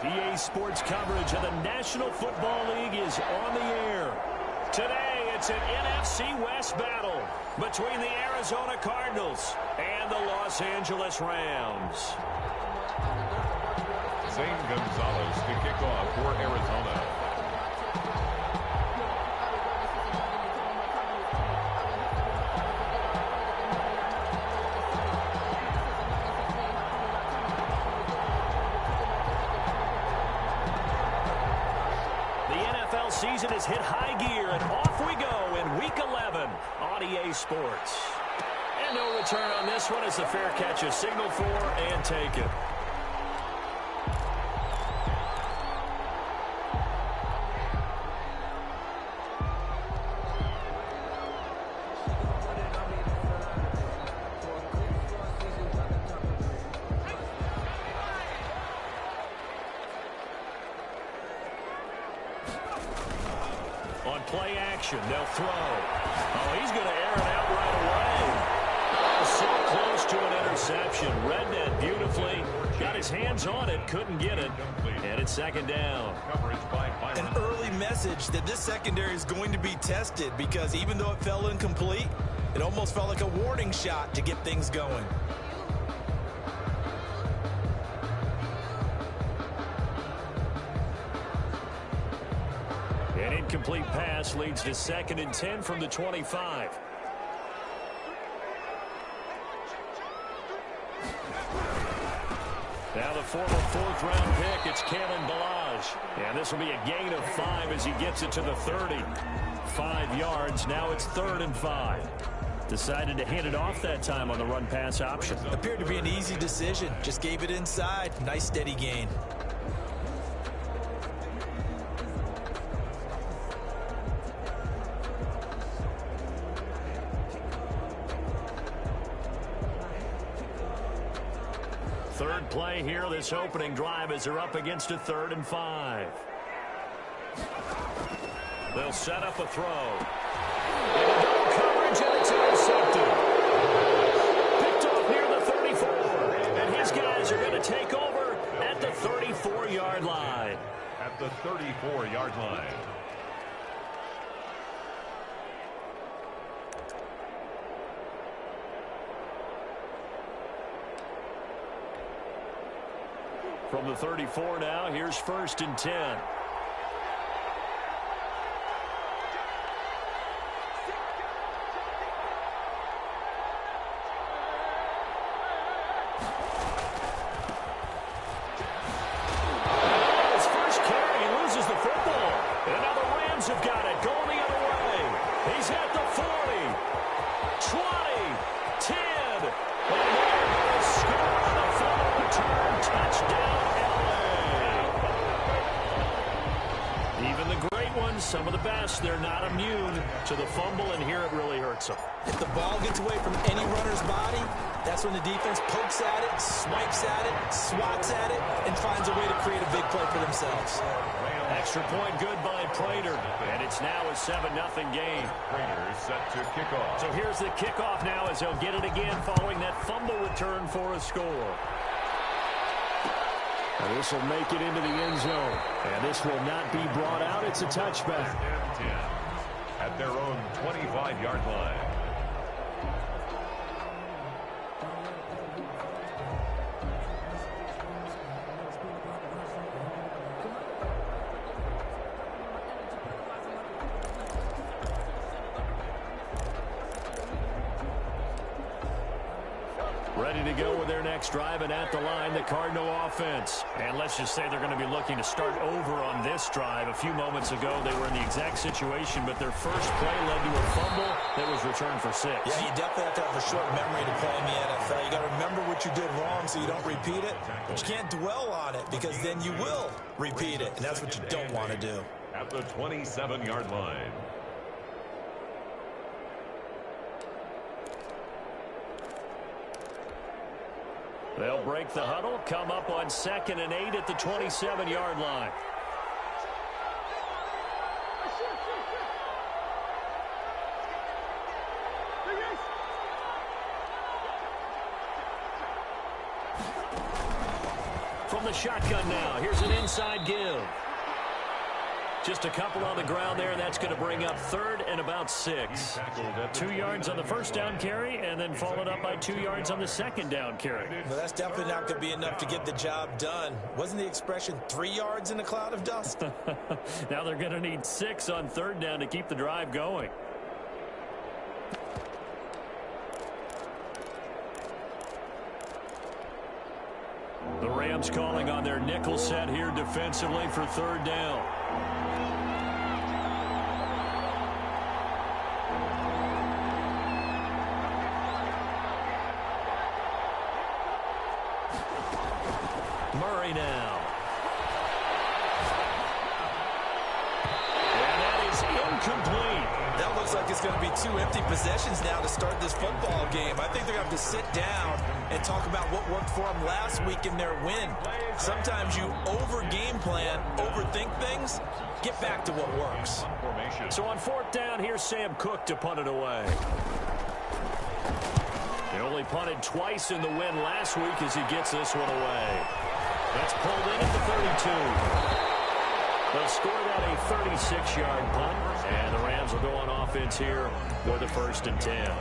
EA Sports coverage of the National Football League is on the air. Today, it's an NFC West battle between the Arizona Cardinals and the Los Angeles Rams. Zane Gonzalez to kick off for Arizona. Season has hit high gear, and off we go in Week 11 on EA Sports. And no return on this one as the fair catch is signaled for and taken. Play action. They'll throw. Oh, he's going to air it out right away. Oh, so close to an interception. Read that beautifully. Got his hands on it. Couldn't get it. And it's second down. An early message that this secondary is going to be tested because even though it fell incomplete, it almost felt like a warning shot to get things going. An incomplete pass leads to 2nd and 10 from the 25. Now the former 4th-round pick, it's Kalen Ballage. And this will be a gain of 5 as he gets it to the 30. 5 yards, now it's 3rd and 5. Decided to hand it off that time on the run-pass option. Appeared to be an easy decision. Just gave it inside. Nice steady gain. Third play here, this opening drive as they're up against a 3rd and 5. They'll set up a throw. And no coverage, and it's intercepted. Picked off near the 34. And his guys are going to take over at the 34-yard line. At the 34-yard line. From the 34 now, here's 1st and 10. His first carry, he loses the football. And now the Rams have got it, going the other way. He's at the 40, 20, 10. And they're going to score on the final return. Touchdown, LA. Even the great ones, some of the best, they're not immune to the fumble, and here it really hurts them. If the ball gets away from any runner's body, that's when the defense pokes at it, swipes at it, swats at it, and finds a way to create a big play for themselves. Extra point good by Prater, and it's now a 7-0 game. Prater is set to kick off. So here's the kickoff now as they'll get it again following that fumble return for a score. And this will make it into the end zone, and this will not be brought out. It's a touchback. 10 at their own 25-yard line. Ready to go with their next drive, and at the line, the Cardinal offense. And let's just say they're going to be looking to start over on this drive. A few moments ago, they were in the exact situation, but their first play led to a fumble that was returned for 6. Yeah, you definitely have to have a short memory to play in the NFL. You got to remember what you did wrong so you don't repeat it. But you can't dwell on it because then you will repeat it, and that's what you don't want to do. At the 27-yard line. They'll break the huddle, come up on 2nd and 8 at the 27-yard line. From the shotgun now. Here's an inside give. Just a couple on the ground there. That's going to bring up 3rd and about 6. 2 yards on the first down carry, and then followed up by 2 yards on the second down carry. Well, that's definitely not going to be enough to get the job done. Wasn't the expression 3 yards in a cloud of dust? Now they're going to need 6 on 3rd down to keep the drive going. The Rams calling on their nickel set here defensively for 3rd down. Murray now. And that is incomplete. That looks like it's going to be 2 empty possessions now to start this football game. I think they're going to have to sit down and talk about what worked for them last week in their win. Sometimes you over-game plan, overthink things. Get back to what works. So on 4th down, here's Sam Cook to punt it away. He only punted twice in the win last week as he gets this one away. That's pulled in at the 32. They'll score that a 36-yard punt, and the Rams will go on offense here for the 1st and 10.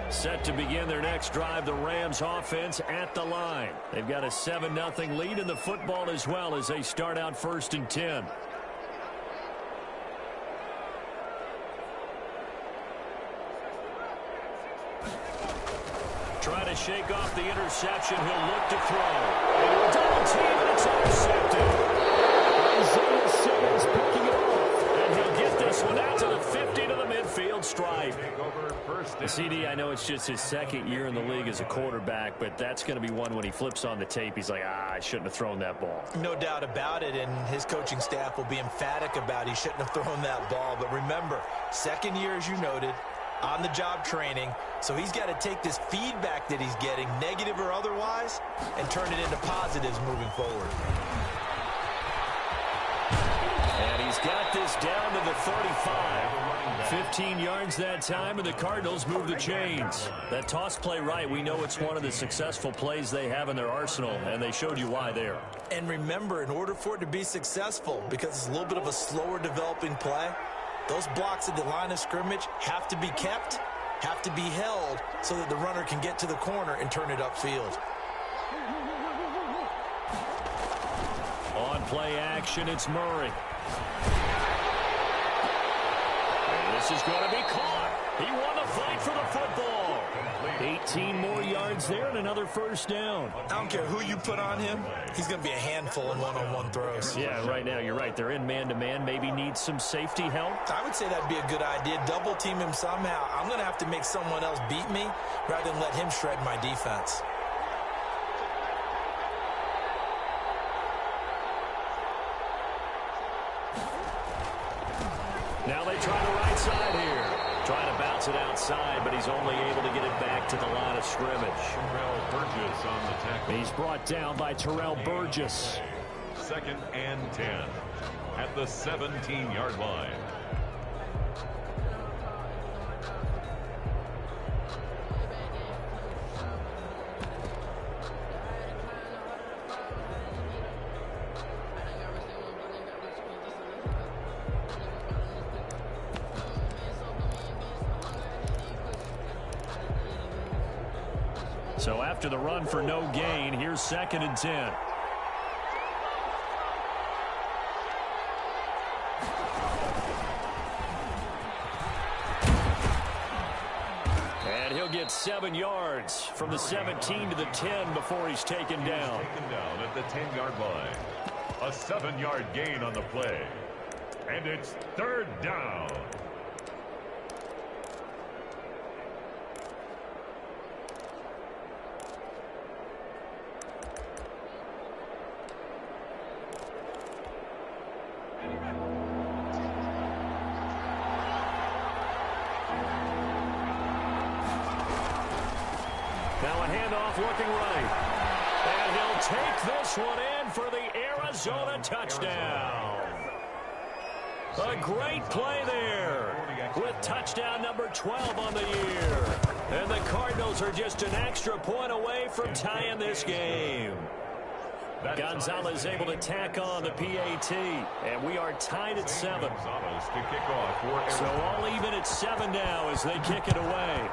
Set to begin their next drive, the Rams offense at the line. They've got a 7-0 lead in the football as well as they start out 1st and 10. Try to shake off the interception. He'll look to throw. Into a double team, and it's intercepted. Isaiah Simmons picking it off. And he'll get this one out to the 50 to the midfield stripe. The CD, I know it's just his 2nd year in the league as a quarterback, but that's going to be one when he flips on the tape, he's like, I shouldn't have thrown that ball. No doubt about it, and his coaching staff will be emphatic about he shouldn't have thrown that ball. But remember, 2nd year, as you noted, on-the-job training, so he's got to take this feedback that he's getting, negative or otherwise, and turn it into positives moving forward. And he's got this down to the 35. 15 yards that time, and the Cardinals move the chains. That toss play right, we know it's one of the successful plays they have in their arsenal, and they showed you why there. And remember, in order for it to be successful, because it's a little bit of a slower developing play, those blocks at the line of scrimmage have to be kept, have to be held, so that the runner can get to the corner and turn it upfield. On play action, it's Murray. This is going to be caught. He won the fight for the football. 18 more yards there and another 1st down. I don't care who you put on him. He's going to be a handful in one-on-one throws. Yeah, right now, you're right. They're in man-to-man. Maybe need some safety help. I would say that'd be a good idea. Double team him somehow. I'm going to have to make someone else beat me rather than let him shred my defense. Now they try the right side here. Trying to bounce it outside, but he's only able to get it back to the line of scrimmage. Terrell Burgess on the tackle. He's brought down by Terrell Burgess. 2nd and 10 at the 17-yard line. So after the run for no gain, here's 2nd and 10. And he'll get 7 yards from the 17 to the 10 before he's taken down. Taken down at the 10-yard line. A 7-yard gain on the play. And it's 3rd down. Now a handoff looking right. And he'll take this one in for the Arizona touchdown. A great play there with touchdown number 12 on the year. And the Cardinals are just an extra point away from tying this game. Gonzalez able to tack on the PAT, and we are tied at 7. So all even at 7 now as they kick it away.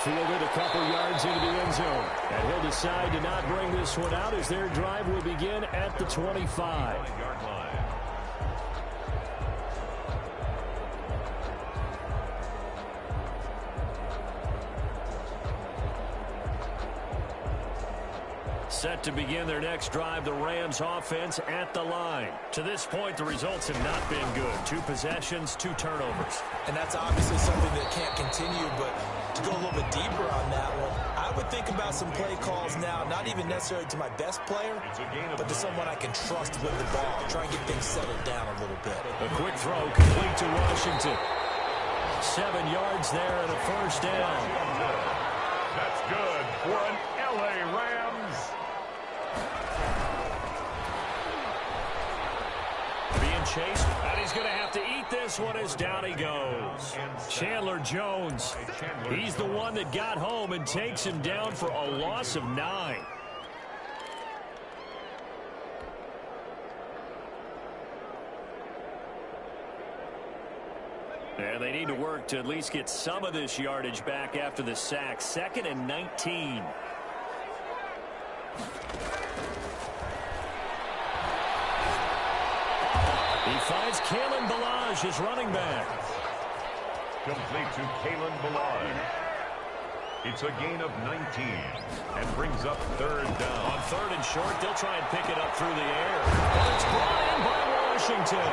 Fielded a couple yards into the end zone. And he'll decide to not bring this one out as their drive will begin at the 25. Set to begin their next drive, the Rams offense at the line. To this point, the results have not been good. 2 possessions, 2 turnovers. And that's obviously something that can't continue, but to go a little bit deeper on that one, I would think about some play calls now, not even necessarily to my best player, but to someone I can trust with the ball. Try and get things settled down a little bit. A quick throw complete to Washington. 7 yards there and a first down. That's good for an LA Rams. Being chased, and he's going to have to eat this one as down he goes. Chandler Jones. He's the one that got home and takes him down for a loss of 9. And they need to work to at least get some of this yardage back after the sack. 2nd and 19. He finds Kalen Ballage, his running back. Complete to Kalen Ballage. It's a gain of 19 and brings up 3rd down. On 3rd and short, they'll try and pick it up through the air. And it's brought in by Washington.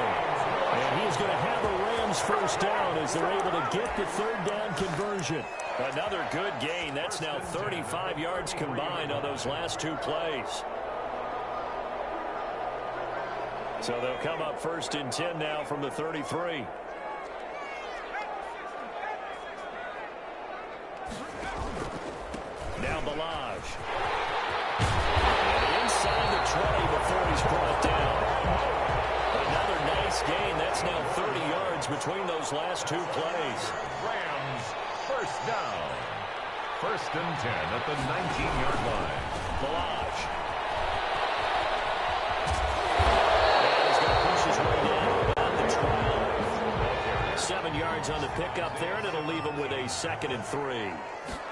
And he's going to have a Rams first down as they're able to get the 3rd down conversion. Another good gain. That's now 35 yards combined on those last 2 plays. So they'll come up 1st and 10 now from the 33. Now Ballage. And inside the 20 before he's brought down. Another nice gain. That's now 30 yards between those last 2 plays. Rams first down. 1st and 10 at the 19-yard line. Ballage. 7 yards on the pickup there, and it'll leave him with a 2nd and 3.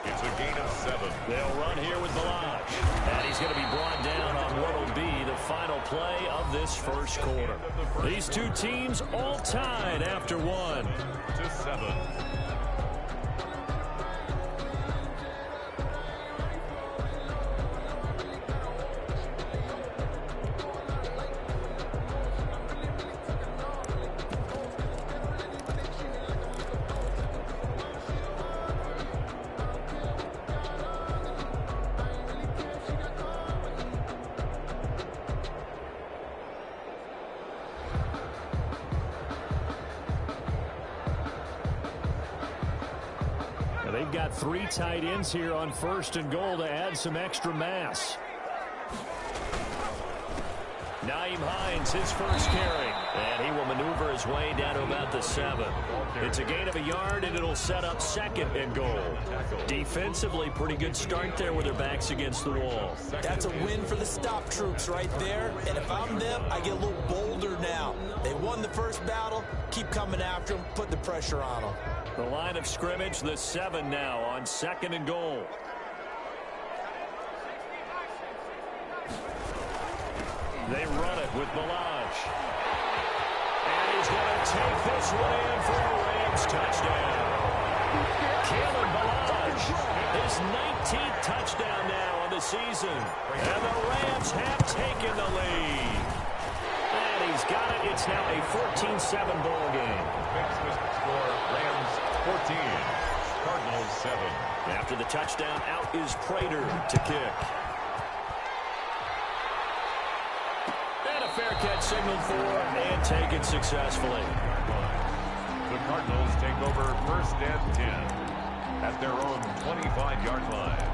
It's a gain of 7. They'll run here with Ballage. And he's going to be brought down on what will be the final play of this first quarter. These 2 teams all tied after 1. To 7. They've got 3 tight ends here on 1st and goal to add some extra mass. Naeem Hines, his first carry. And he will maneuver his way down to about the 7. It's a gain of a yard, and it'll set up 2nd and goal. Defensively, pretty good start there with their backs against the wall. That's a win for the stop troops right there. And if I'm them, I get a little bolder now. They won the first battle. Keep coming after them. Put the pressure on them. The line of scrimmage, the 7 now on 2nd and goal. They run it with Ballage. And he's going to take this one in for a Rams touchdown. Kalen Ballage, his 19th touchdown now on the season. And the Rams have taken the lead. And he's got it. It's now a 14-7 ball game. Score Rams 14, Cardinals 7. After the touchdown, out is Prater to kick. And a fair catch signaled for and taken successfully. The Cardinals take over 1st and 10 at their own 25-yard line.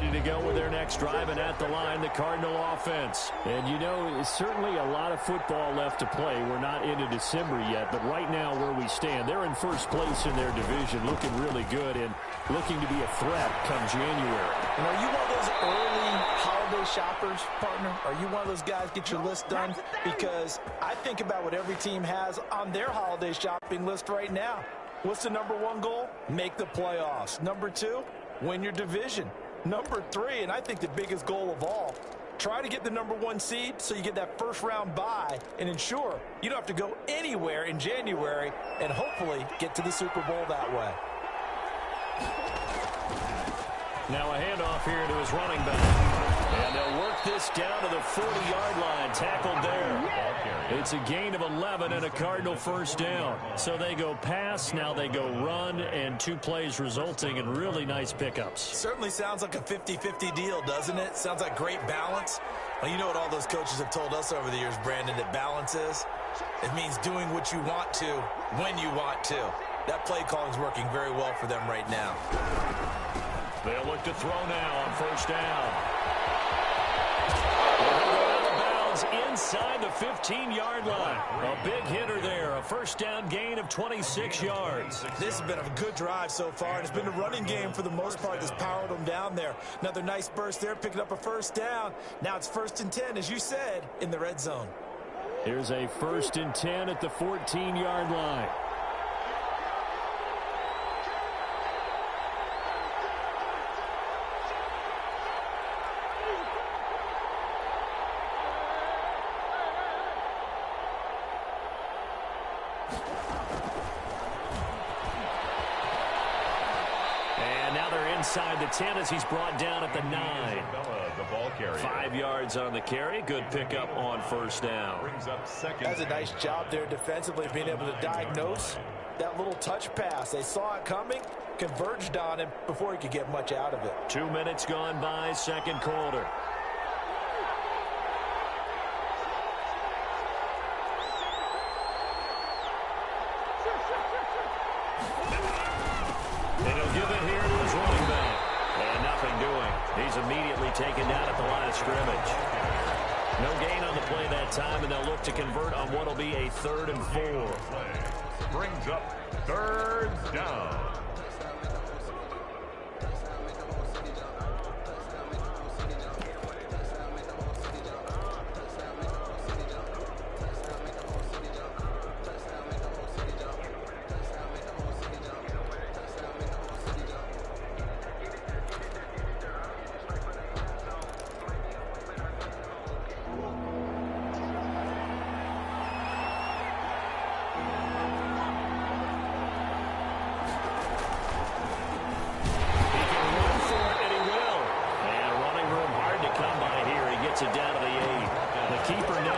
ready to go with their next drive, and at the line, the Cardinal offense. And, you know, certainly a lot of football left to play. We're not into December yet, but right now where we stand, they're in first place in their division, looking really good and looking to be a threat come January. And are you one of those early holiday shoppers, partner? Are you one of those guys get your list done? Because I think about what every team has on their holiday shopping list right now. What's the number one goal? Make the playoffs. Number two, win your division. Number three, and I think the biggest goal of all, try to get the number one seed so you get that first round bye and ensure you don't have to go anywhere in January and hopefully get to the Super Bowl that way. Now a handoff here to his running back. And they'll work this down to the 40-yard line. Tackled there. It's a gain of 11 and a Cardinal first down. So they go pass, now they go run, and 2 plays resulting in really nice pickups. Certainly sounds like a 50-50 deal, doesn't it? Sounds like great balance. Well, you know what all those coaches have told us over the years, Brandon, that balance is? It means doing what you want to when you want to. That play calling is working very well for them right now. They'll look to throw now on first down. They'll go out of bounds inside the 15-yard line. A big hitter there. A first down gain of 26 yards. This has been a good drive so far, and it's been the running game for the most part that's powered them down there. Another nice burst there, picking up a first down. Now it's 1st and 10, as you said, in the red zone. Here's a 1st and 10 at the 14-yard line. Inside the 10 as he's brought down at the 9. The ball carrier. 5 yards on the carry. Good pickup on first down. Brings up second. That's a nice job there defensively, being able to diagnose that little touch pass. They saw it coming, converged on him before he could get much out of it. 2 minutes gone by, second quarter. Immediately taken down at the line of scrimmage. No gain on the play that time, and they'll look to convert on what will be a 3rd and 4. Brings up 3rd down.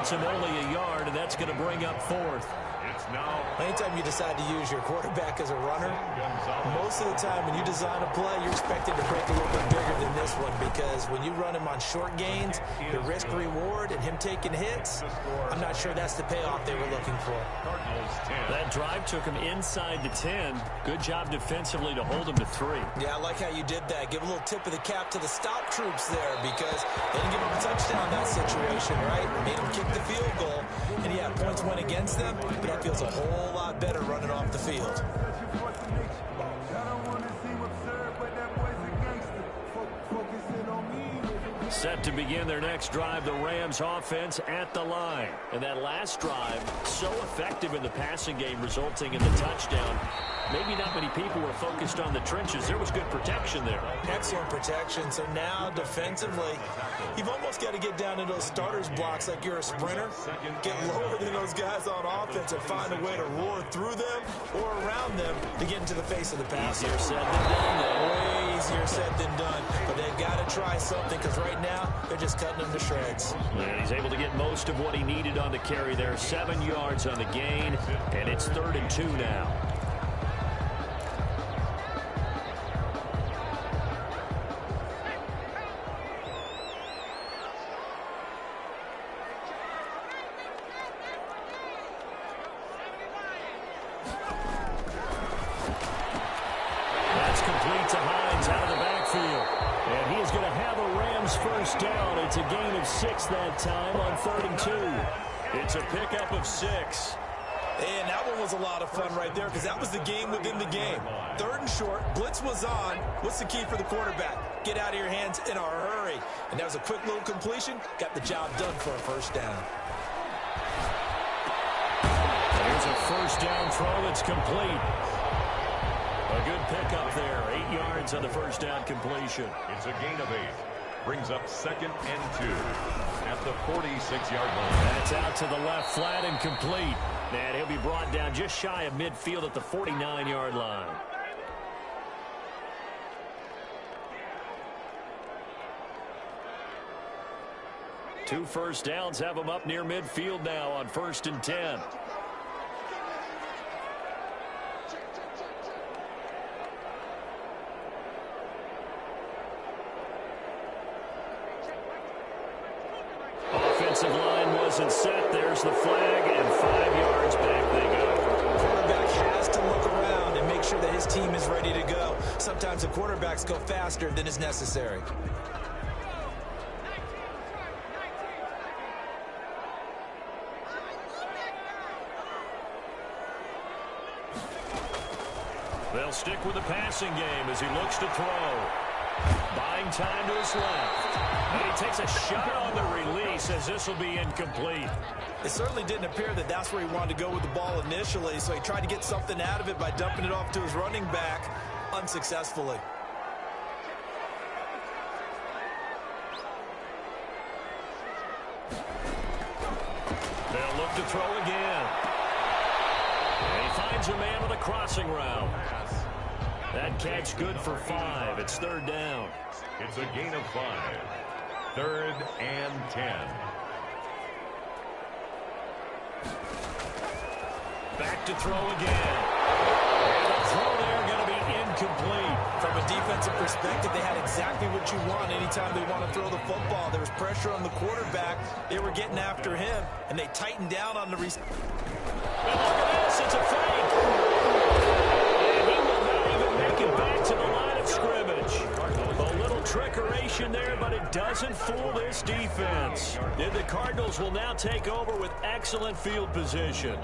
Him only a yard, and that's going to bring up 4th. It's now. Anytime you decide to use your quarterback as a runner, most of the time when you design a play, you're expected to break a little bit bigger than this one, because when you run him on short gains, the risk-reward and him taking hits, I'm not sure that's the payoff they were looking for. That drive took him inside the 10. Good job defensively to hold him to 3. Yeah, I like how you did that. Give a little tip of the cap to the stop troops there, because they didn't give him a touchdown in that situation, right? Made him kick the field goal, and yeah, points went against them, but that feels a whole lot better running off the field. Set to begin their next drive, the Rams offense at the line. And that last drive, so effective in the passing game, resulting in the touchdown. Maybe not many people were focused on the trenches. There was good protection there. Excellent protection. So now, defensively, you've almost got to get down into those starters blocks like you're a sprinter. Get lower than those guys on offense and find a way to roar through them or around them to get into the face of the passer. Easier said than done, though. Way easier said than done. But they've got to try something, because right now, they're just cutting them to shreds. And he's able to get most of what he needed on the carry there. 7 yards on the gain, and it's 3rd and 2 now. That's complete to Hines out of the backfield. And he is going to have his first down. It's a gain of 6 that time on 3rd and 2. It's a pickup of 6. And that one was a lot of fun right there because that was the game within the game. 3rd and short, blitz was on. What's the key for the quarterback? Get out of your hands in a hurry. And that was a quick little completion. Got the job done for a first down. Here's a first down throw that's complete. A good pickup there. 8 yards on the first down completion. It's a gain of 8. Brings up 2nd and 2 at the 46-yard line. That's out to the left, flat and complete. And he'll be brought down just shy of midfield at the 49-yard line. Two first downs have him up near midfield now on 1st and 10. Offensive line wasn't set. There's the flag, and 5 yards back they go. Quarterback has to look around and make sure that his team is ready to go. Sometimes the quarterbacks go faster than is necessary. They'll stick with the passing game as he looks to throw. Buying time to his left. And he takes a shot on the release as this will be incomplete. It certainly didn't appear that that's where he wanted to go with the ball initially, so he tried to get something out of it by dumping it off to his running back unsuccessfully. They'll look to throw again. And he finds a man with a crossing route. That catch good for 5. It's 3rd down. It's a gain of 5. 3rd and 10. Back to throw again. And the throw there going to be incomplete. From a defensive perspective, they had exactly what you want anytime they want to throw the football. There was pressure on the quarterback. They were getting after him, and they tightened down on the receiver. Look at this. It's a fake. And he will not even make it back to the line of scrimmage. A little trickeration there, but it doesn't fool this defense. And the Cardinals will now take over with excellent field position.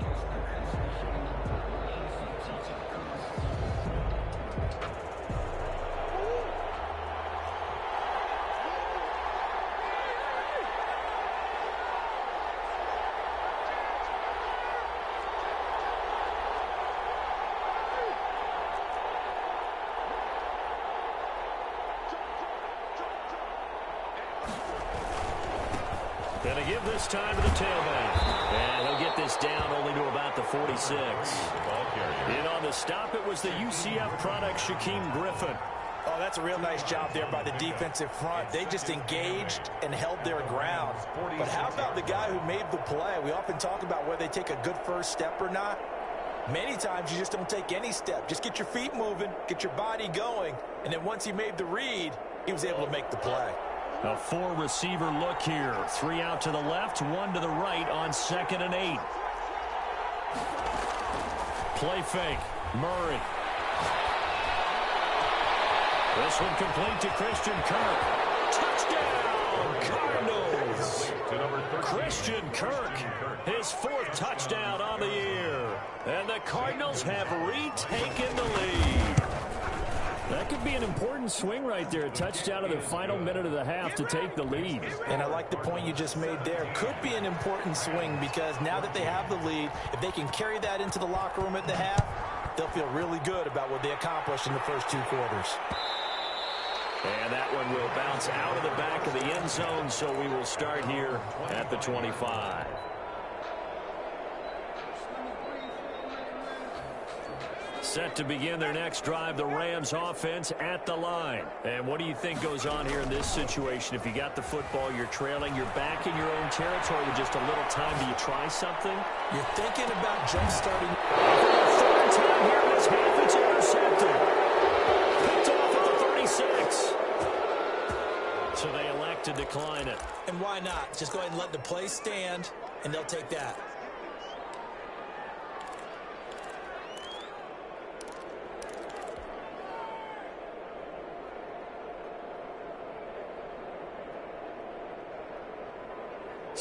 Going to give this time to the tailback. And he'll get this down only to about the 46. And on the stop, it was the UCF product, Shaquem Griffin. Oh, that's a real nice job there by the defensive front. They just engaged and held their ground. But how about the guy who made the play? We often talk about whether they take a good first step or not. Many times you just don't take any step. Just get your feet moving, get your body going, and then once he made the read, he was able to make the play. A 4-receiver look here. 3 out to the left, 1 to the right on 2nd and 8. Play fake. Murray. This one complete to Christian Kirk. Touchdown, Cardinals. Christian Kirk, his 4th touchdown on the year. And the Cardinals have retaken the lead. That could be an important swing right there. A touchdown in the final minute of the half to take the lead. And I like the point you just made there. Could be an important swing because now that they have the lead, if they can carry that into the locker room at the half, they'll feel really good about what they accomplished in the first 2 quarters. And that one will bounce out of the back of the end zone, so we will start here at the 25. Set to begin their next drive, the Rams offense at the line. And what do you think goes on here in this situation? If you got the football, you're trailing, you're back in your own territory with just a little time. Do you try something? You're thinking about jump-starting. Third time here in this half, it's intercepted. Picked off at the 36. So they elect to decline it. And why not? Just go ahead and let the play stand, and they'll take that.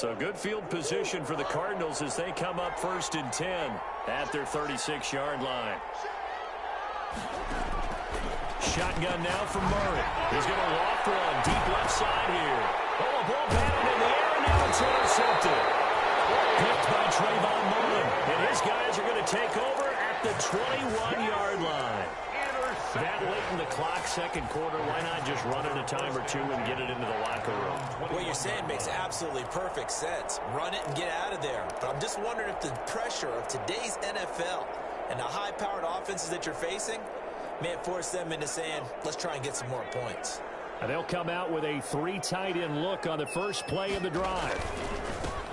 So good field position for the Cardinals as they come up 1st and 10 at their 36-yard line. Shotgun now from Murray. He's going to walk one deep left side here. Oh, a ball batted in the air, and now it's intercepted. Picked by Trayvon Mullen. And his guys are going to take over at the 21-yard line. That late in the clock, second quarter, why not just run it a time or two and get it into the locker room? What you're saying makes absolutely perfect sense. Run it and get out of there. But I'm just wondering if the pressure of today's NFL and the high-powered offenses that you're facing may force them into saying, let's try and get some more points. And they'll come out with a 3 tight end look on the first play of the drive.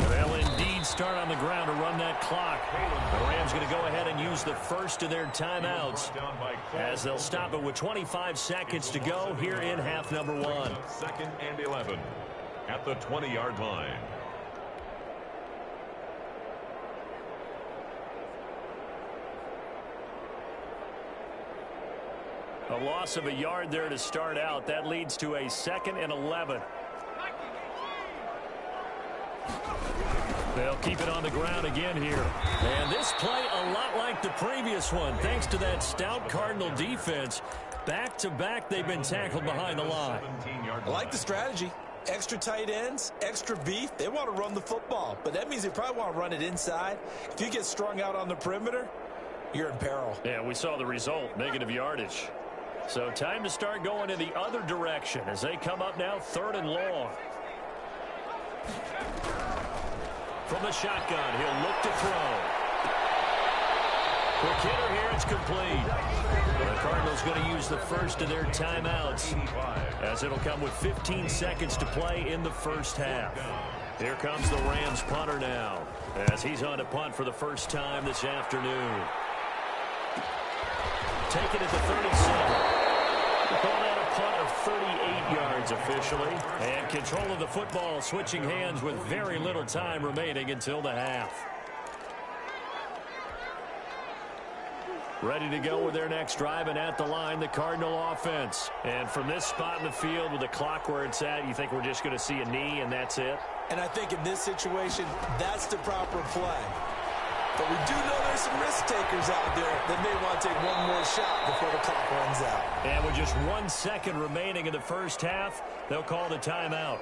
They'll indeed start on the ground to run that clock. The Rams going to go ahead and use the first of their timeouts as they'll stop it with 25 seconds to go here in half number 1. 2nd and 11 at the 20-yard line. A loss of a yard there to start out. That leads to a 2nd and 11. They'll keep it on the ground again here. And this play a lot like the previous one, thanks to that stout Cardinal defense. Back-to-back, they've been tackled behind the line. I like the strategy. Extra tight ends, extra beef. They want to run the football, but that means they probably want to run it inside. If you get strung out on the perimeter, you're in peril. Yeah, we saw the result, negative yardage. So time to start going in the other direction as they come up now 3rd and long. From the shotgun, he'll look to throw. Quick hitter here, it's complete. The Cardinals going to use the first of their timeouts as it'll come with 15 seconds to play in the first half. Here comes the Rams punter now as he's on to punt for the first time this afternoon. Take it at the 37. Call that a punt of 38 yards officially. And control of the football switching hands with very little time remaining until the half. Ready to go with their next drive, and at the line, the Cardinal offense. And from this spot in the field with the clock where it's at, you think we're just going to see a knee and that's it? And I think in this situation, that's the proper play. But we do know there's some risk takers out there that may want to take one more shot before the clock runs out. And with just 1 second remaining in the first half, they'll call the timeout.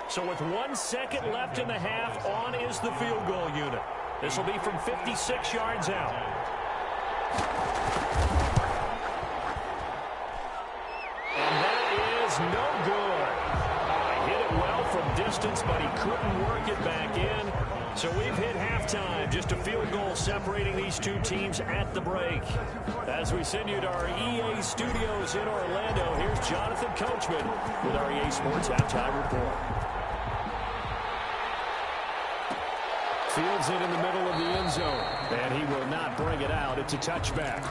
So with 1 second left in the half, on is the field goal unit. This will be from 56 yards out. And that is no good. He hit it well from distance, but he couldn't work it back in. So we've hit halftime, just a field goal separating these two teams at the break. As we send you to our EA studios in Orlando, here's Jonathan Coachman with our EA Sports Halftime Report. Fields it in the middle of the end zone, and he will not bring it out. It's a touchback.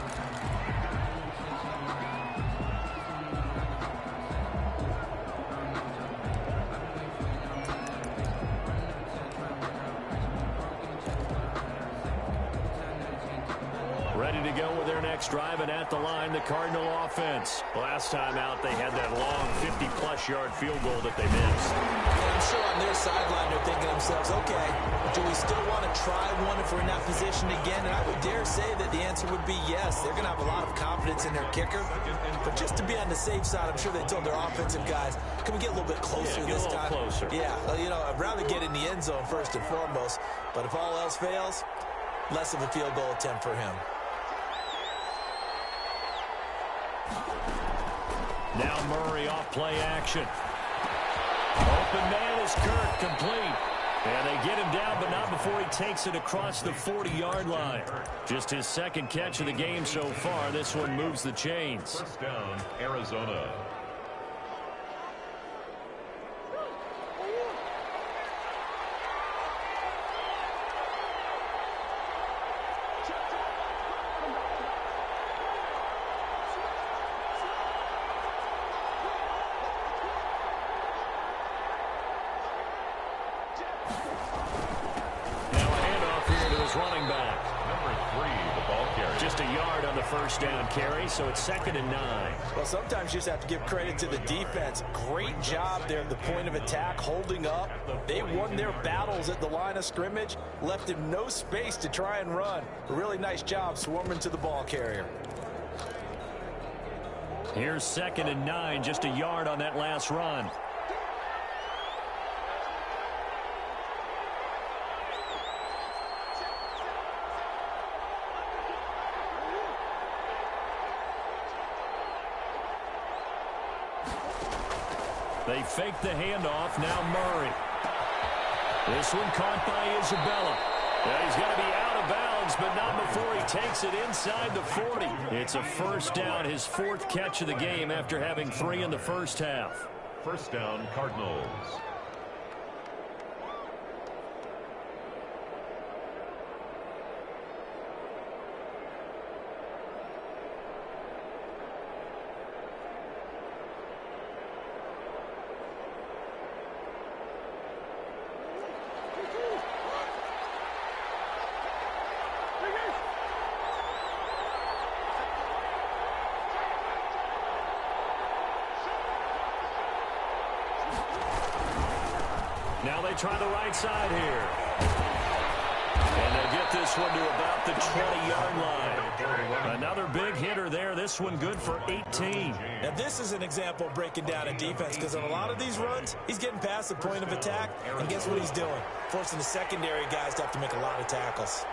Ready to go with their next drive, and at the line, the Cardinal offense. Last time out, they had that long 50-plus yard field goal that they missed. And I'm sure on their sideline they're thinking to themselves, okay, do we still want to try one if we're in that position again? And I would dare say that the answer would be yes. They're going to have a lot of confidence in their kicker. But just to be on the safe side, I'm sure they told their offensive guys, can we get a little bit closer this time? Closer. Yeah, you know, I'd rather get in the end zone first and foremost. But if all else fails, less of a field goal attempt for him. Now Murray off play action. Open man is Kirk, complete. And they get him down, but not before he takes it across the 40-yard line. Just his second catch of the game so far. This one moves the chains. First down, Arizona. Cardinals running back. Number 3, the ball carrier. Just a yard on the first down carry, so it's 2nd and 9. Well, sometimes you just have to give credit to the defense. Great job there at the point of attack, holding up. They won their battles at the line of scrimmage, left him no space to try and run. A really nice job swarming to the ball carrier. Here's 2nd and 9, just a yard on that last run. They fake the handoff. Now Murray. This one caught by Isabella. Now he's got to be out of bounds, but not before he takes it inside the 40. It's a first down, his 4th catch of the game after having 3 in the first half. First down, Cardinals. Now they try the right side here. And they'll get this one to about the 20-yard line. Another big hitter there. This one good for 18. Now this is an example of breaking down a defense, because on a lot of these runs, he's getting past the point of attack, and guess what he's doing? Forcing the secondary guys to have to make a lot of tackles.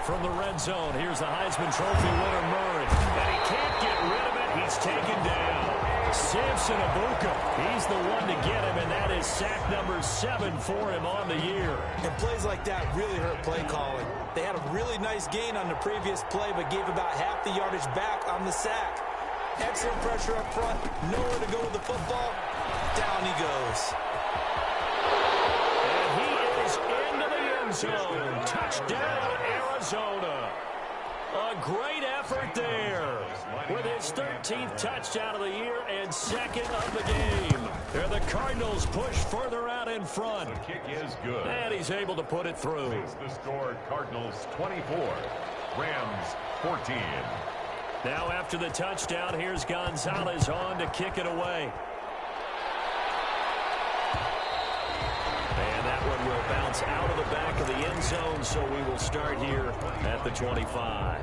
From the red zone, here's the Heisman Trophy winner, Murray. And he can't get rid of it. He's taken down. Samson Abuka, he's the one to get him, and that is sack number 7 for him on the year. And plays like that really hurt play calling. They had a really nice gain on the previous play, but gave about half the yardage back on the sack. Excellent pressure up front, nowhere to go with the football. Down he goes. And he is into the end zone. Touchdown, Arizona. A great effort there with his 13th touchdown of the year and 2nd of the game. There the Cardinals push further out in front. The kick is good. And he's able to put it through. Makes the score Cardinals 24, Rams 14. Now after the touchdown, here's Gonzalez on to kick it away. And that one will bounce out of the back of the end zone, so we will start here at the 25.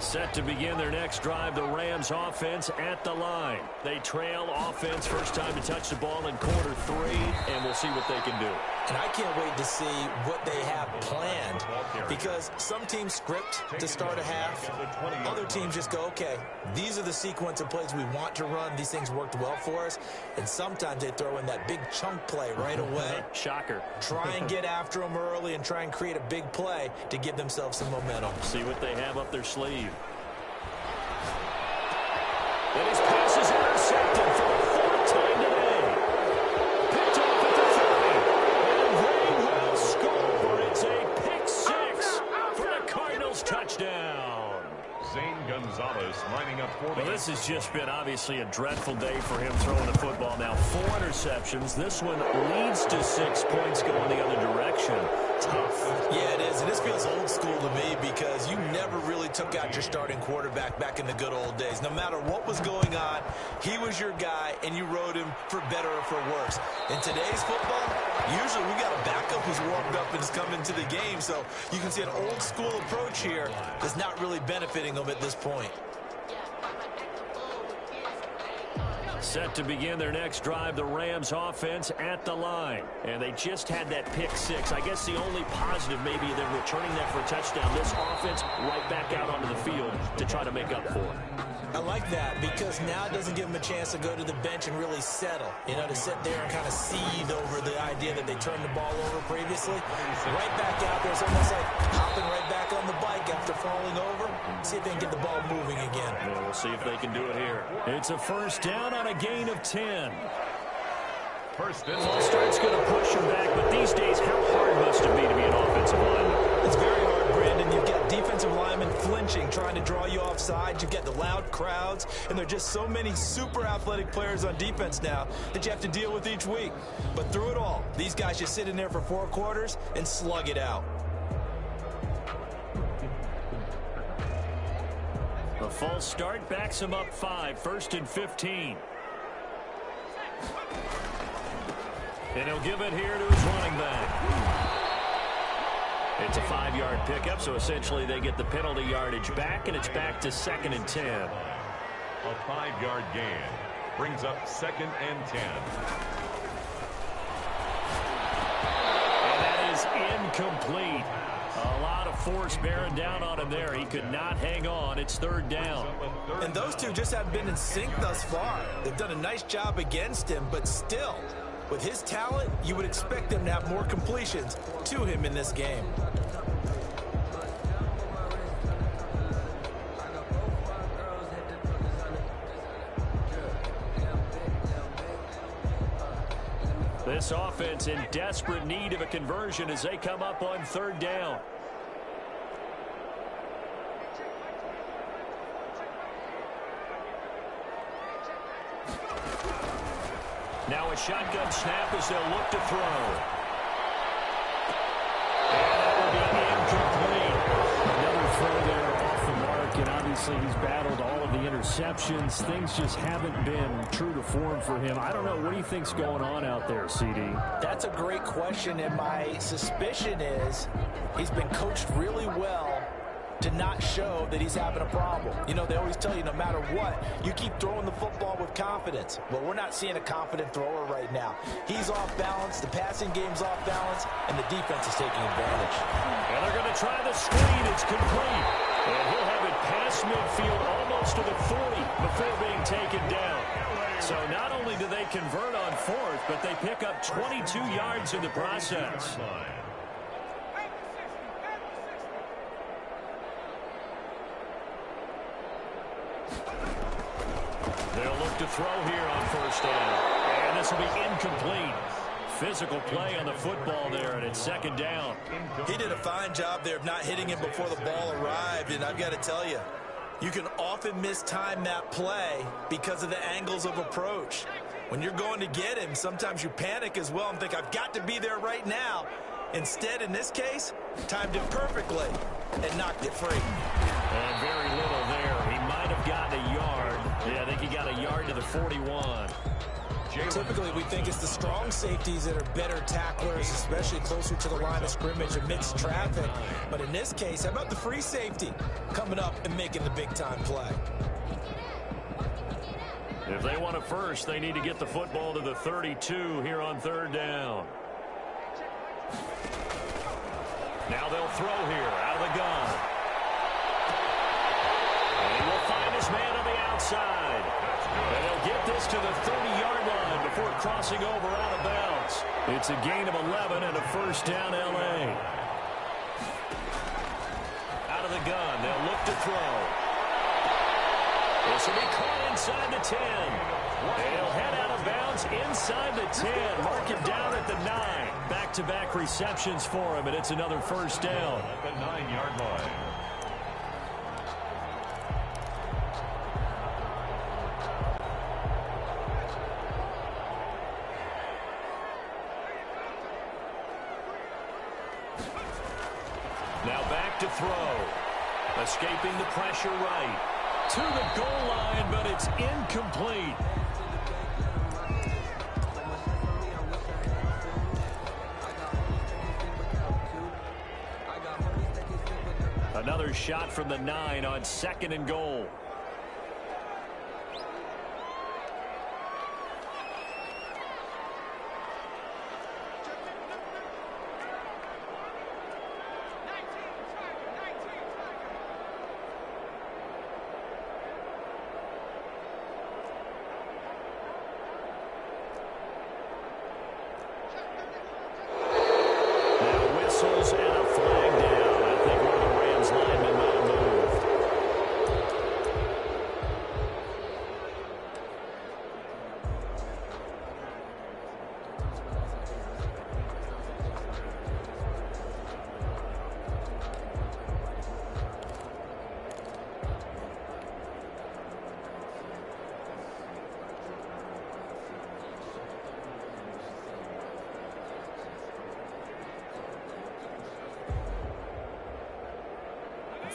Set to begin their next drive, the Rams offense at the line. They trail offense, first time to touch the ball in quarter 3, and we'll see what they can do. And I can't wait to see what they have planned, because some teams script to start a half. Other teams just go, okay, these are the sequence of plays we want to run. These things worked well for us. And sometimes they throw in that big chunk play right away. Shocker. Try and get after them early and try and create a big play to give themselves some momentum. See what they have up their sleeve. And his pass is intercepted for the 4th time today. Picked off at the 30. And they will score. It's a pick 6 for the Cardinals touchdown. Zane Gonzalez lining up for Well, this has just been obviously a dreadful day for him throwing the football. Now 4 interceptions. This one leads to 6 points going the other direction. Tough. Yeah, it is. And this feels old school to me, because you never really took out your starting quarterback back in the good old days. No matter what was going on, he was your guy, and you rode him for better or for worse. In today's football, usually we got a backup who's warmed up and has come into the game. So you can see an old school approach here that's not really benefiting them at this point. Set to begin their next drive, the Rams offense at the line. And they just had that pick 6. I guess the only positive maybe they're returning that for a touchdown. This offense right back out onto the field to try to make up for it. I like that, because now it doesn't give them a chance to go to the bench and really settle. You know, to sit there and kind of seethe over the idea that they turned the ball over previously. Right back out there. It's almost like hopping right back on the bike after falling over. See if they can get the ball moving again. Yeah, we'll see if they can do it here. It's a first down on a gain of 10. First and False start's going to push him back, but these days, how hard must it be to be an offensive lineman? It's very hard, Brandon. You've got defensive linemen flinching, trying to draw you offside. You've got the loud crowds, and there are just so many super athletic players on defense now that you have to deal with each week. But through it all, these guys just sit in there for 4 quarters and slug it out. A false start backs him up 5, 1st and 15. And he'll give it here to his running back. It's a 5-yard pickup, so essentially they get the penalty yardage back, and it's back to 2nd and 10. A 5-yard gain brings up 2nd and 10. And that is incomplete. A lot of force bearing down on him there. He could not hang on. It's 3rd down. And those two just haven't been in sync thus far. They've done a nice job against him, but still, with his talent, you would expect them to have more completions to him in this game. This offense in desperate need of a conversion as they come up on 3rd down. Now a shotgun snap as they'll look to throw. And that will be incomplete. Another throw there off the mark, and obviously he's battled all of the interceptions. Things just haven't been true to form for him. I don't know. What do you think's going on out there, CD? That's a great question, and my suspicion is he's been coached really well to not show that he's having a problem. You know, they always tell you no matter what, you keep throwing the football with confidence. Well, we're not seeing a confident thrower right now. He's off balance, the passing game's off balance, and the defense is taking advantage. And they're going to try the screen. It's complete. And he'll have it past midfield almost to the 40 before being taken down. So not only do they convert on 4th, but they pick up 22 yards in the process. They'll look to throw here on 1st down. And this will be incomplete. Physical play on the football there, and it's 2nd down. He did a fine job there of not hitting him before the ball arrived, and I've got to tell you, you can often mistime that play because of the angles of approach. When you're going to get him, sometimes you panic as well and think, I've got to be there right now. Instead, in this case, timed it perfectly and knocked it free. And very little there. He might have gotten a yard. Yeah, I think he got a yard to the 41. Typically, we think it's the strong safeties that are better tacklers, especially closer to the line of scrimmage amidst traffic. But in this case, how about the free safety coming up and making the big-time play? If they want a first, they need to get the football to the 32 here on 3rd down. Now they'll throw here out of the gun. And he will find his man on the outside. And he'll get this to the 30-yard line before crossing over out of bounds. It's a gain of 11 and a 1st down L.A. Out of the gun, they'll look to throw. This will be caught inside the 10. They'll head out of bounds inside the 10. Mark him down at the 9. Back-to-back receptions for him, and it's another 1st down. at the 9-yard line. Now back to throw. Escaping the pressure right. To the goal line, but it's incomplete. Another shot from the 9 on 2nd and goal.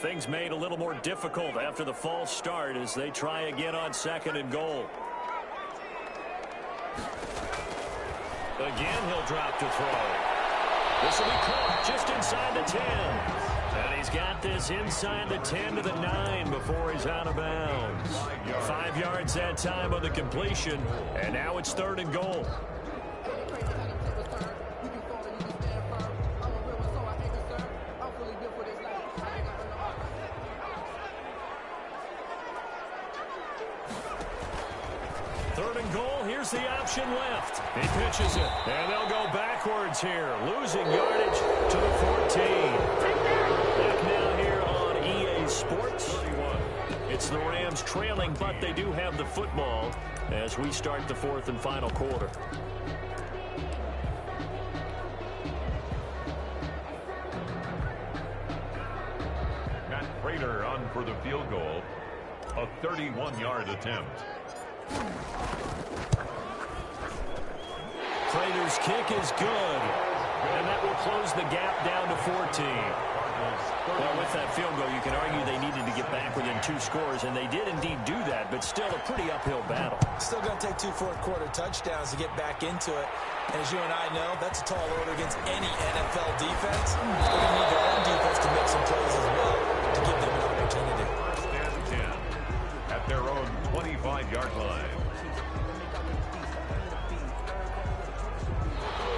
Things made a little more difficult after the false start as they try again on 2nd and goal. Again, he'll drop to throw. This will be caught just inside the 10. And he's got this inside the 10 to the 9 before he's out of bounds. 5 yards that time on the completion, and now it's 3rd and goal. Here's the option left. He pitches it, and they'll go backwards here, losing yardage to the 14. Back now here on EA Sports. It's the Rams trailing, but they do have the football as we start the 4th and final quarter. Matt Prater on for the field goal. A 31-yard attempt. Prater's kick is good, and that will close the gap down to 14. Well, with that field goal, you can argue they needed to get back within 2 scores, and they did indeed do that, but still a pretty uphill battle. Still going to take 2 fourth-quarter touchdowns to get back into it. And as you and I know, that's a tall order against any NFL defense. They're going to need their own defense to make some plays as well to give them an opportunity. 1st and 10 at their own 25-yard line.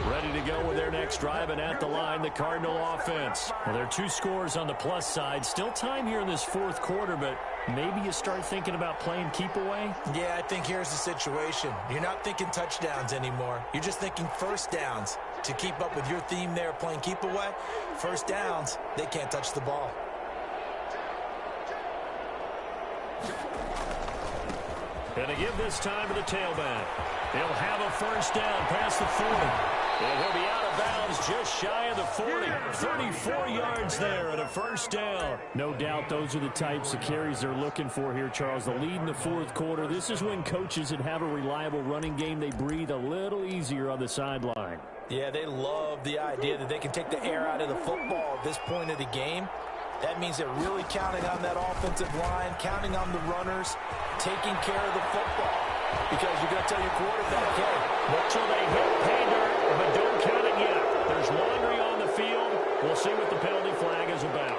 Ready to go with their next drive, and at the line, the Cardinal offense. Well, there are 2 scores on the plus side. Still time here in this 4th quarter, but maybe you start thinking about playing keep away? Yeah, I think here's the situation. You're not thinking touchdowns anymore. You're just thinking first downs. To keep up with your theme there, playing keep away, first downs, they can't touch the ball. And to give this time to the tailback. He'll have a first down past the 40. And he'll be out of bounds just shy of the 40. 34 yards there and a first down. No doubt those are the types of carries they're looking for here, Charles. The lead in the 4th quarter. This is when coaches that have a reliable running game, they breathe a little easier on the sideline. Yeah, they love the idea that they can take the air out of the football at this point of the game. That means they're really counting on that offensive line, counting on the runners, taking care of the football. Because you're going to tell your quarterback, hey, look till they hit pay dirt, but don't count it yet. There's laundry on the field. We'll see what the penalty flag is about.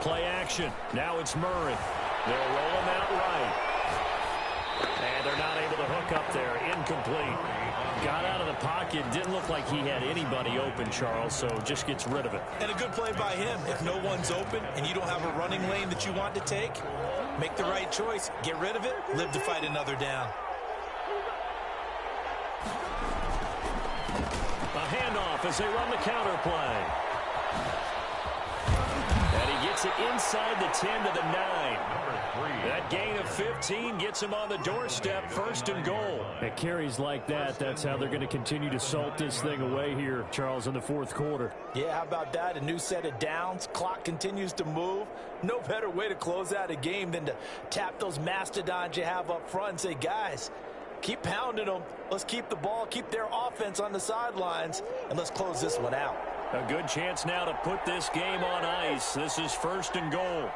Play action. Now it's Murray. They'll roll him out right. And they're not able to hook up there. Incomplete. Got out of the pocket. Didn't look like he had anybody open, Charles, so just gets rid of it. And a good play by him. If no one's open and you don't have a running lane that you want to take, make the right choice. Get rid of it. Live to fight another down. A handoff as they run the counter play. Gets it inside the 10 to the 9. That gain of 15 gets him on the doorstep, 1st and goal. At carries like that, that's how they're going to continue to salt this thing away here, Charles, in the 4th quarter. Yeah, how about that? A new set of downs. Clock continues to move. No better way to close out a game than to tap those mastodons you have up front and say, guys, keep pounding them. Let's keep the ball, keep their offense on the sidelines, and let's close this one out. A good chance now to put this game on ice. This is 1st and goal.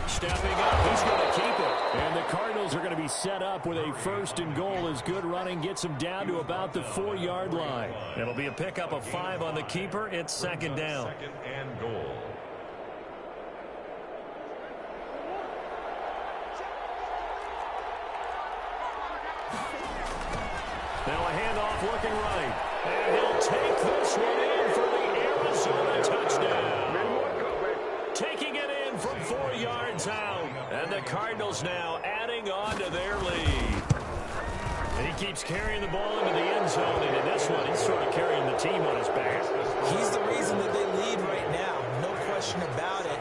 Stepping up, he's going to keep it. And the Cardinals are going to be set up with a 1st and goal as good running gets them down to about the 4-yard line. It'll be a pickup of 5 on the keeper. It's 2nd down. 2nd and goal. Now a handoff looking right. And he'll take this one in for the Arizona touchdown. Taking it in from 4 yards out. And the Cardinals now adding on to their lead. He keeps carrying the ball into the end zone, and in this one, he's sort of carrying the team on his back. He's the reason that they lead right now, no question about it.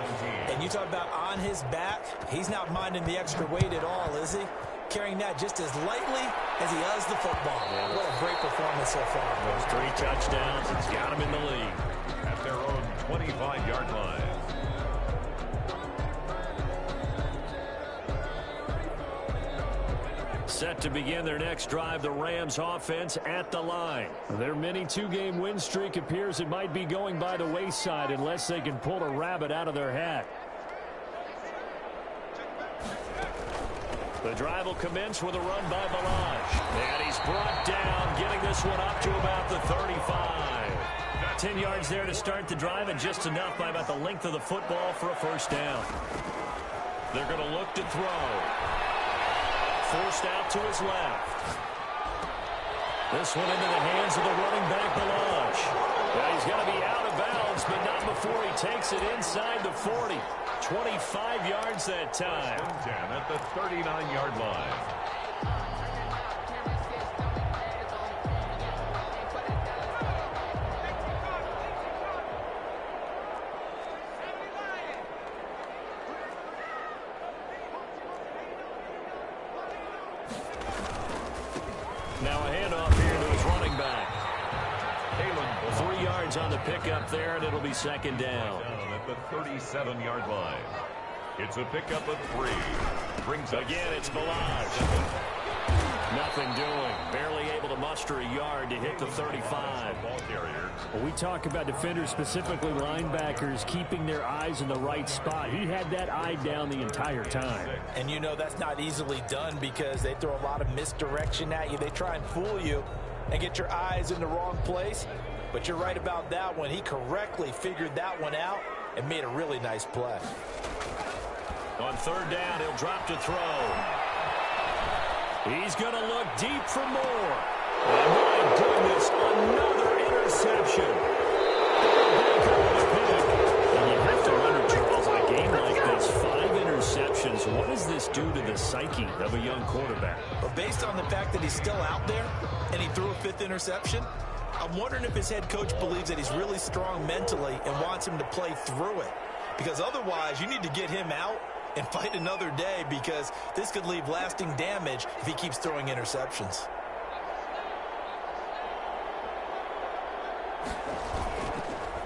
And you talk about on his back, he's not minding the extra weight at all, is he? Carrying that just as lightly as he does the football. Yeah, what a great performance so far. Those 3 touchdowns, it's got him in the lead. At their own 25-yard line. Set to begin their next drive, the Rams offense at the line. Their mini 2-game win streak appears it might be going by the wayside unless they can pull a rabbit out of their hat. The drive will commence with a run by Balaj. And he's brought down, getting this one up to about the 35. 10 yards there to start the drive, and just enough by about the length of the football for a first down. They're going to look to throw. Forced out to his left. This one into the hands of the running back, Balaj. Well, he's got to be out of bounds, but not before he takes it inside the 40. 25 yards that time. 10 at the 39-yard line. Now a handoff here to his running back. 3 yards on the pickup there, and it'll be second down. At the 37-yard line. It's a pickup of 3. Brings again, it's Balaj. Nothing doing. Barely able to muster a yard to hit the 35. Well, we talk about defenders, specifically linebackers, keeping their eyes in the right spot. He had that eye down the entire time. And you know that's not easily done because they throw a lot of misdirection at you. They try and fool you and get your eyes in the wrong place. But you're right about that one. He correctly figured that one out and made a really nice play. On third down, he'll drop to throw. He's going to look deep for more. And my goodness, another interception. And you have to wonder, Charles, in a game like this, 5 interceptions, what does this do to the psyche of a young quarterback? But based on the fact that he's still out there and he threw a 5th interception, I'm wondering if his head coach believes that he's really strong mentally and wants him to play through it. Because otherwise, you need to get him out and fight another day, because this could leave lasting damage if he keeps throwing interceptions.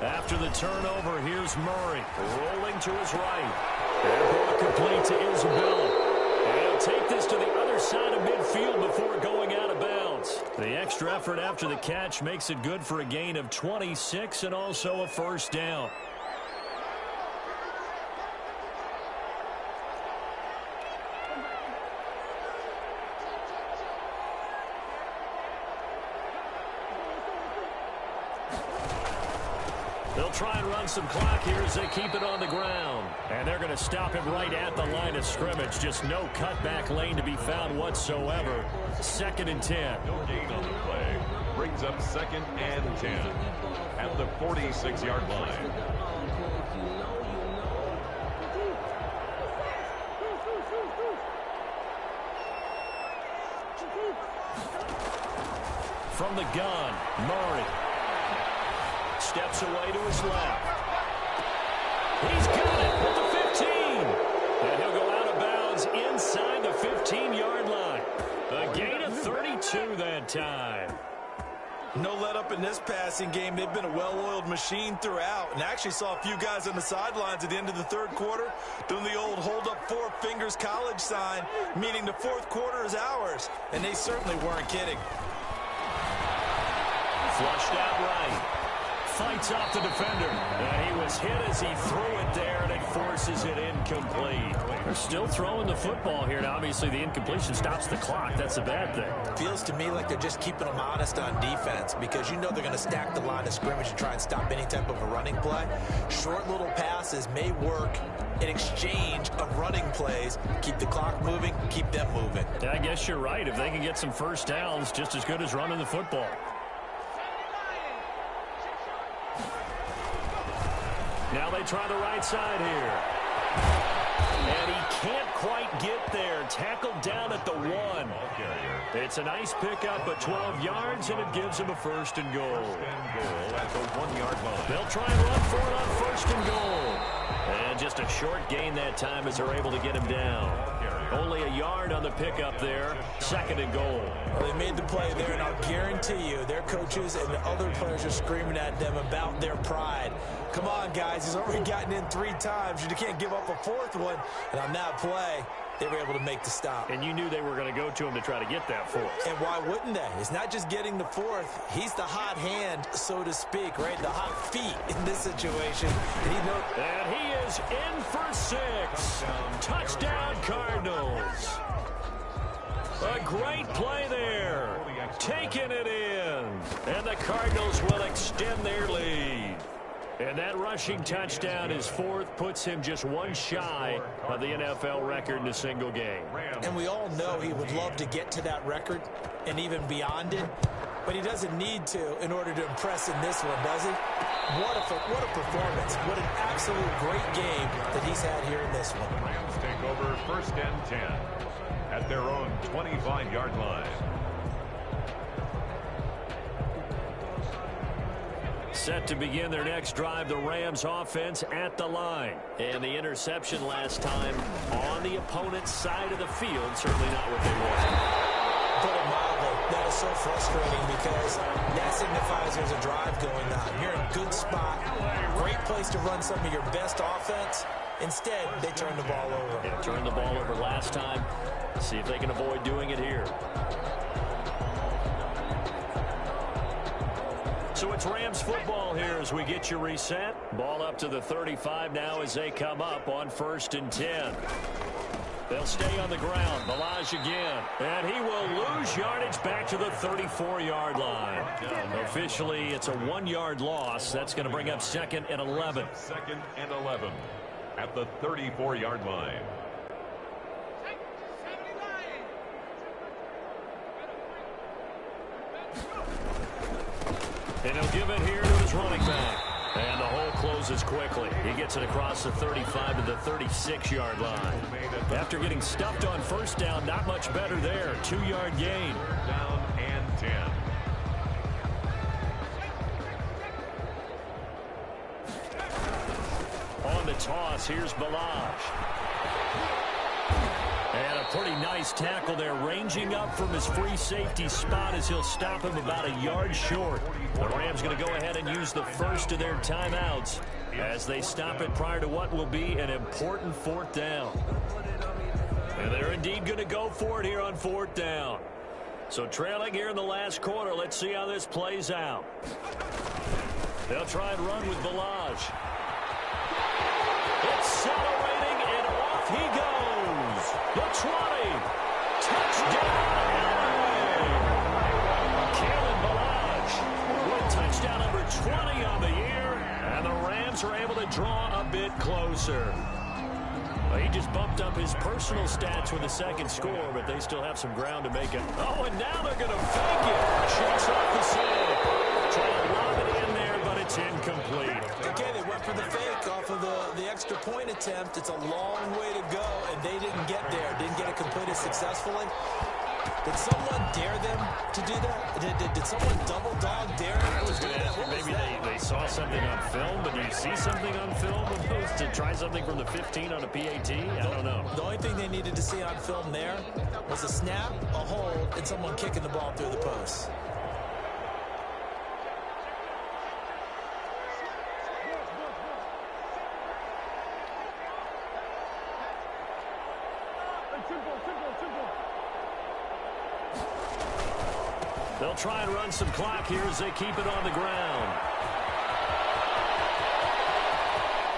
After the turnover, here's Murray rolling to his right. And ball complete to Isabella. And he'll take this to the other side of midfield before going out of bounds. The extra effort after the catch makes it good for a gain of 26 and also a first down. They'll try and run some clock here as they keep it on the ground. And they're going to stop him right at the line of scrimmage. Just no cutback lane to be found whatsoever. 2nd and 10. No gain on the play. Brings up 2nd and 10 at the 46-yard line. From the gun, Murray. Steps away to his left. He's got it at the 15. And he'll go out of bounds inside the 15-yard line. A gain of 32 that time. No let up in this passing game. They've been a well-oiled machine throughout. And actually saw a few guys on the sidelines at the end of the 3rd quarter doing the old hold up 4 fingers college sign, meaning the 4th quarter is ours. And they certainly weren't kidding. Flushed out right. Fights off the defender. And he was hit as he threw it there, and it forces it incomplete. They're still throwing the football here, and obviously the incompletion stops the clock. That's a bad thing. Feels to me like they're just keeping them honest on defense, because you know they're going to stack the line of scrimmage and try and stop any type of a running play. Short little passes may work in exchange of running plays. Keep the clock moving, keep them moving. Yeah, I guess you're right. If they can get some first downs, just as good as running the football. Now they try the right side here. And he can't quite get there. Tackled down at the 1. It's a nice pickup of 12 yards, and it gives them a 1st and goal. First and goal at the 1-yard line. They'll try and run for it on 1st and goal. And just a short gain that time as they're able to get him down. Only a yard on the pickup there. 2nd and goal. Well, they made the play there, and I'll guarantee you their coaches and the other players are screaming at them about their pride. Come on, guys. He's already gotten in 3 times. You can't give up a 4th one. And on that play, they were able to make the stop. And you knew they were going to go to him to try to get that 4th. And why wouldn't they? It's not just getting the 4th. He's the hot hand, so to speak, right? The hot feet in this situation. And he is in for 6. Touchdown, Cardinals. A great play there. Taking it in. And the Cardinals will extend their lead. And that rushing touchdown, his 4th, puts him just 1 shy of the NFL record in a single game. And we all know he would love to get to that record and even beyond it, but he doesn't need to in order to impress in this one, does he? What a performance. What an absolute great game that he's had here in this one. Rams take over 1st and 10 at their own 25-yard line. Set to begin their next drive, the Rams offense at the line. And the interception last time on the opponent's side of the field, certainly not what they wanted. Put it mildly, that is so frustrating because that signifies there's a drive going on. You're in a good spot, great place to run some of your best offense. Instead, they turn the ball over. Yeah, turned the ball over last time. See if they can avoid doing it here. So it's Rams football here as we get you reset. Ball up to the 35 now as they come up on 1st and 10. They'll stay on the ground. Balaj again. And he will lose yardage back to the 34-yard line. Officially, it's a 1-yard loss. That's going to bring up 2nd and 11. 2nd and 11 at the 34-yard line. And he'll give it here to his running back. And the hole closes quickly. He gets it across the 35 to the 36-yard line. After getting stuffed on 1st down, not much better there. 2-yard gain. Down and 10. On the toss, here's Balaj. And a pretty nice tackle there, ranging up from his free safety spot as he'll stop him about a yard short. The Rams going to go ahead and use the 1st of their timeouts as they stop it prior to what will be an important 4th down. And they're indeed going to go for it here on 4th down. So trailing here in the last quarter, let's see how this plays out. They'll try and run with Balaj. Accelerating, and off he goes. The 20. Touchdown, LA. Kalen Balaj with touchdown number 20 on the year. And the Rams are able to draw a bit closer. He just bumped up his personal stats with a 2nd score, but they still have some ground to make it. Oh, and now they're going to fake it. Shoots off the side. Trying to lob it in there, but it's incomplete. Okay, they went for the fake off of the extra point attempt. It's a long way to go, and they didn't get there. Didn't get it completed successfully. Did someone dare them to do that? Did someone double dog dare them to do that? Maybe they saw something on film, but did you see something on film opposed to try something from the 15 on a PAT? I don't know. The only thing they needed to see on film there was a snap, a hold, and someone kicking the ball through the post. They'll try and run some clock here as they keep it on the ground.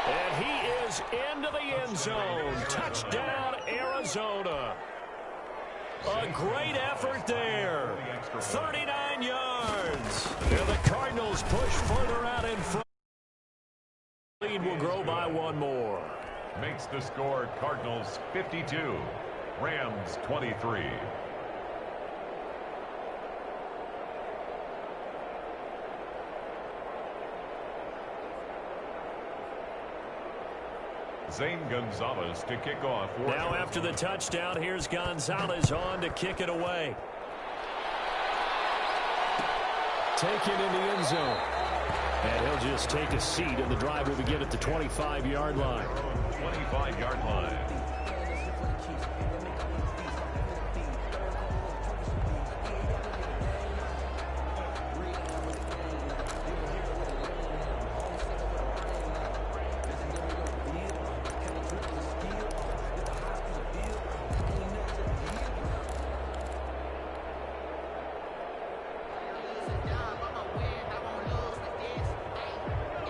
And he is into the end zone. Touchdown, Arizona. A great effort there. 39 yards. And the Cardinals push further out in front. Lead will grow by 1 more. Makes the score Cardinals 52, Rams 23. Zane Gonzalez to kick off. Now after the touchdown, here's Gonzalez on to kick it away. taken in the end zone. And he'll just take a seat, and the drive will begin at the 25-yard line. 25-yard line.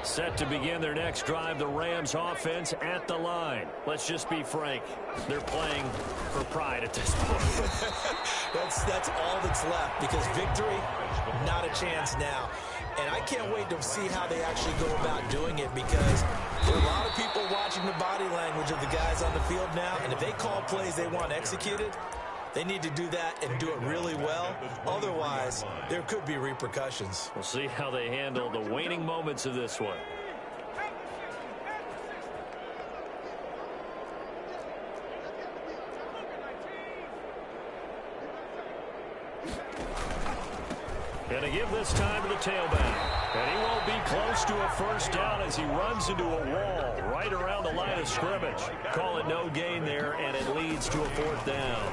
Set to begin their next drive, the Rams offense at the line. Let's just be frank. They're playing for pride at this point. That's all that's left, because victory, not a chance now. And I can't wait to see how they actually go about doing it, because there are a lot of people watching the body language of the guys on the field now, and if they call plays they want executed, they need to do that and do it really well. Otherwise, there could be repercussions. We'll see how they handle the waning moments of this one. Gonna give this time to the tailback. And he won't be close to a first down as he runs into a wall right around the line of scrimmage. Call it no gain there, and it leads to a fourth down.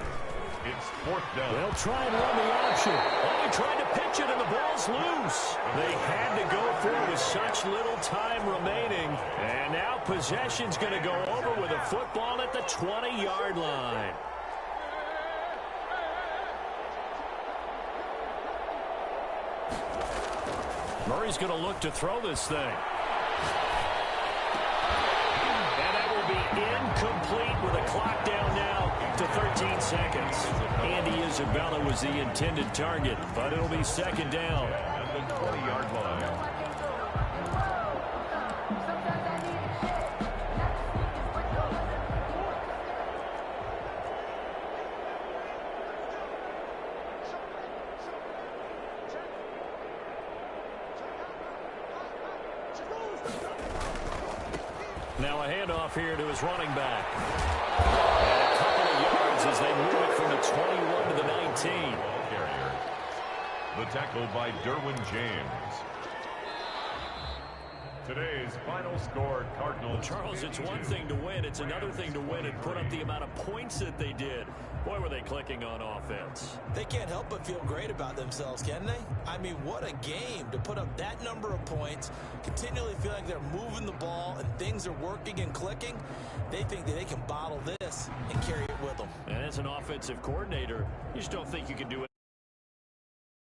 It's fourth down. They'll try and run the option. Oh, he tried to pitch it, and the ball's loose. They had to go for it with such little time remaining. And now possession's going to go over with a football at the 20-yard line. Murray's going to look to throw this thing. And that will be incomplete with a clock down now to 13 seconds. Andy Isabella was the intended target, but it'll be second down. At the 20-yard line. Now a handoff here to his running back. And a couple of yards as they move it from the 21 to the 19. Ball carrier. The tackle by Derwin James. Today's final score, Cardinals. Charles, it's one thing to win. It's another thing to win and put up the amount of points that they did. Boy, were they clicking on offense. They can't help but feel great about themselves, can they? I mean, what a game to put up that number of points, continually feel like they're moving the ball and things are working and clicking. They think that they can bottle this and carry it with them. And as an offensive coordinator, you just don't think you can do it.